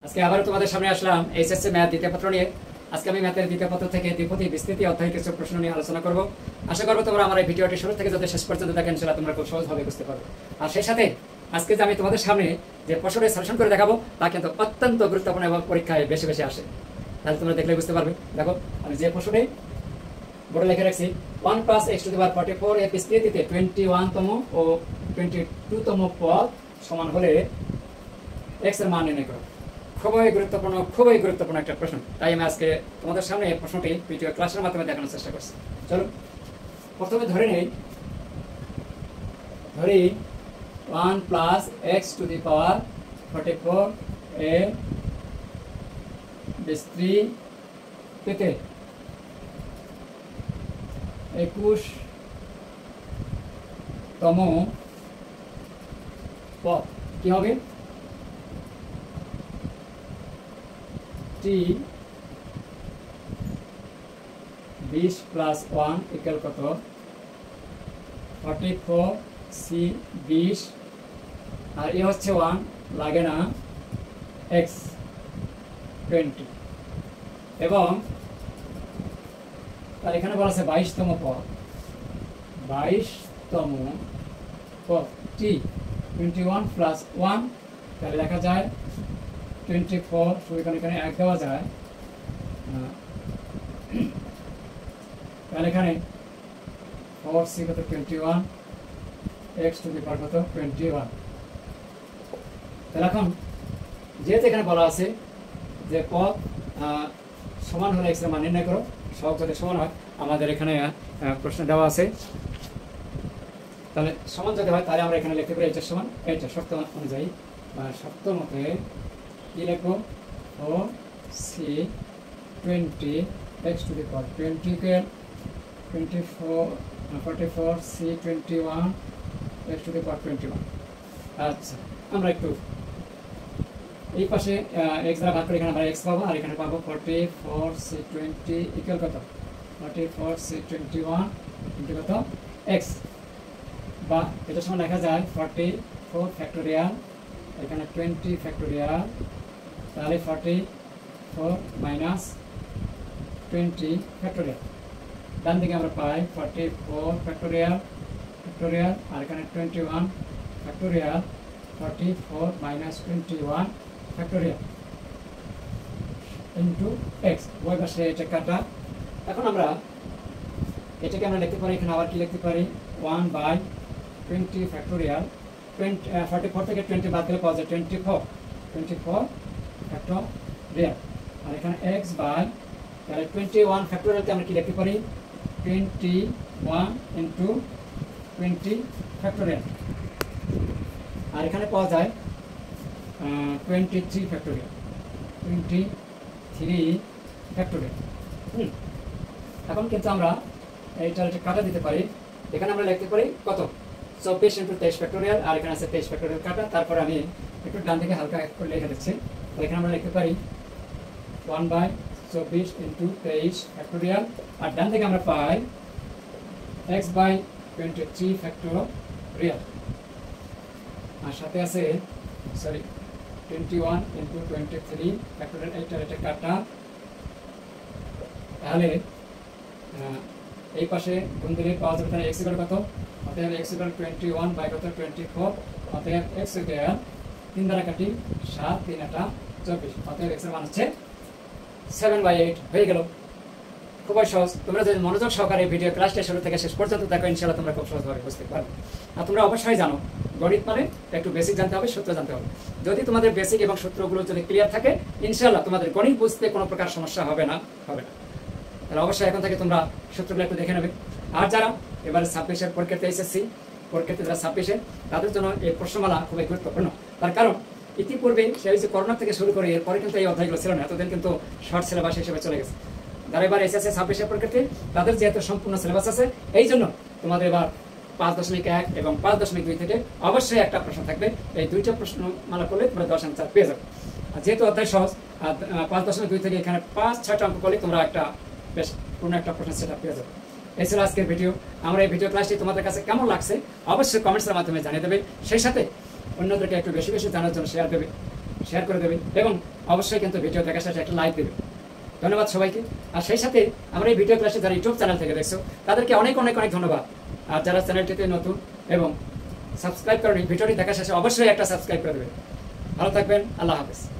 আজকে আবারও তোমাদের সামনে আসলাম এইচএসসি ম্যাথ দ্বিতীয় পত্র নিয়ে। আজকে আমি ম্যাথের দ্বিতীয় পত্র থেকে দ্বিপদী বিস্তৃতি অধ্যায় কিছু প্রশ্ন নিয়ে আলোচনা করব। আশা করবো তোমরা আমার এই ভিডিওটি শুরু থেকে যাতে শেষ পর্যন্ত দেখেন সেটা তোমরা খুব সহজভাবে বুঝতে পারবে। আর সেই সাথে আজকে যে আমি তোমাদের সামনে যে প্রশ্নটি সলিউশন করে দেখাবো তা কিন্তু অত্যন্ত গুরুত্বপূর্ণ এবং পরীক্ষায় বেশি বেশি আসে। তাহলে তোমরা দেখলে বুঝতে পারবে। দেখো আমি যে প্রশ্নটি বোর্ডে লিখে রাখছি 1 + x⁴ এর বিস্তৃতিতে 21তম ও 22তম পদ সমান হলে x এর মান নির্ণয় করো। খুবই গুরুত্বপূর্ণ একটা প্রশ্ন। তাই আমি আজকে তোমাদের সামনে এই প্রশ্নটি ভিডিও ক্লাসের মাধ্যমে দেখানোর চেষ্টা করছি। চলো প্রথমে ধরি 1 + x⁴ এর বিস্তৃতিতে 21তম পদ কি হবে? t 20 + 1 = কত? 44 c 20 আর এ হচ্ছে 1 লাগে না x 20 এবং তার এখানে বলা আছে 22তম পদ। 22তম পদ t 21 + 1 তাহলে লেখা যায় 24। এখানে 1 দেওয়া যায়, তাহলে এখানে 4c কত? 21, x⁴ কত? 21। তাহলে এখন যেহেতু এখানে বলা আছে যে পদ সমান হলে x এর মান নির্ণয় করো, সব যদি সমান হয় আমাদের এখানে প্রশ্ন দেওয়া আছে, তাহলে সমান যদি হয় তাহলে আমরা এখানে লিখতে পারি এটা সমান এটা শর্ত অনুযায়ী বা শর্ত মতে কি লিখবো? 4c 20 x⁴ 20 কে 24 44 c 21 x⁴ 21। আচ্ছা আমরা একটু এই পাশে x দ্বারা ভাগ করে এখানে আমরা x পাবো আর এখানে পাবো 44 c 20 = কত? 44 c 21 কত? x বা এটা সমান লেখা যায় 44 ফ্যাক্টোরিয়াল এখানে 20 ফ্যাক্টোরিয়াল, তাহলে 44 - 20 ফ্যাক্টোরিয়াল। ডান দিকে আমরা পাই 44 ফ্যাক্টোরিয়াল আর এখানে 21 ফ্যাক্টোরিয়াল, 44 - 21 ফ্যাক্টোরিয়াল ইনটু x। ওই পাশে এটা কাটা। এখন আমরা এটাকে আমরা লিখতে পারি, এখানে আবার কি লিখতে পারি? 1/20 ফ্যাক্টোরিয়াল। 44 থেকে 20 বাদ দিলে পাওয়া যায় 24 ফ্যাক্টোরিয়াল আর এখানে x বাই তাহলে 21 ফ্যাক্টোরিয়ালকে আমরা কি লিখতে পারি? 21 * 20 ফ্যাক্টোরিয়াল আর এখানে পাওয়া যায় 23 ফ্যাক্টোরিয়াল 23 ফ্যাক্টোরিয়াল। এখন কিন্তু আমরা এইটা কাটা দিতে পারি। এখানে আমরা লিখতে পারি কত? 24 * 23 ফ্যাক্টোরিয়াল আর এখানে আছে 23 ফ্যাক্টোরিয়াল কাটা। তারপর আমি একটু ডান দিকে হালকা করে লিখে দিচ্ছি। এখানে আমরা লিখতে পারি 1/24 * 23 ফ্যাক্টোরিয়াল আর ডান দিকে আমরা পাই x/23 ফ্যাক্টোরিয়াল আর সাথে আছে 21 * 23 ফ্যাক্টোরিয়াল। এটা কাটা, তাহলে এই পাশে গুণ দিলে পাওয়া যাবে তাহলে x = কত? অতএব x = 21 বাই কত? 24। অতএব x = 3 দ্বারা কাটি 7 3 8 24। অতএব x এর মান হচ্ছে 7/8 হয়ে গেল। খুবই সহজ। তোমরা যদি মনোযোগ সহকারে ভিডিও ক্লাসটা শুরু থেকে শেষ পর্যন্ত দেখো ইনশাআল্লাহ তোমরা খুব সহজভাবে বুঝতে পারবে। আর তোমরা অবশ্যই জানো গণিত মানে একটু বেসিক জানতে হবে, সূত্র জানতে হবে। যদি তোমাদের বেসিক এবং সূত্রগুলো যদি ক্লিয়ার থাকে ইনশাআল্লাহ তোমাদের গণিত বুঝতে কোনো প্রকার সমস্যা হবে না। তাহলে অবশ্যই এখন থেকে তোমরা সূত্রগুলো একটু দেখে নেবে। আর যারা এবারে 26-এর পরীক্ষাতে এসেছি পরীক্ষাতে যারা 26-এর তাদের জন্য এই প্রশ্নমালা খুবই গুরুত্বপূর্ণ। তার কারণ ইতিপূর্বে সেই যে করোনা থেকে শুরু করে এরপরে কিন্তু এই অধ্যায়গুলো ছিল না, এতদিন কিন্তু শর্ট সিলেবাস হিসেবে চলে গেছে। যারা এবার এসেছে 26-এর পরীক্ষাতে তাদের যেহেতু সম্পূর্ণ সিলেবাস আছে এই জন্য তোমাদের এবার 5.1 এবং 5.2 থেকে অবশ্যই একটা প্রশ্ন থাকবে। এই দুইটা প্রশ্নমালা করলে তোমরা 10 আনসার পেয়ে যাবে। আর যেহেতু অধ্যায় সহজ 5.2 থেকে এখানে 5-6টা অঙ্ক করলে তোমরা একটা বেশ পূর্ণ একটা প্রশ্ন সেটা পেয়ে যাবে। এই ছিল আজকের ভিডিও। আমার এই ভিডিও ক্লাসটি তোমাদের কাছে কেমন লাগছে অবশ্যই কমেন্টসের মাধ্যমে জানিয়ে দেবে। সেই সাথে অন্যদেরকে একটু বেশি বেশি জানার জন্য শেয়ার করে দেবে এবং অবশ্যই কিন্তু ভিডিও দেখার শেষে একটা লাইক দেবে। ধন্যবাদ সবাইকে। আর সেই সাথে আমরা এই ভিডিও ক্লাসে যারা ইউটিউব চ্যানেল থেকে দেখছো তাদেরকে অনেক অনেক অনেক ধন্যবাদ। আর যারা চ্যানেলটিতে নতুন এবং সাবস্ক্রাইব করেনি, ভিডিওটি দেখার শেষে অবশ্যই একটা সাবস্ক্রাইব করে দেবেন। ভালো থাকবেন, আল্লাহ হাফেজ।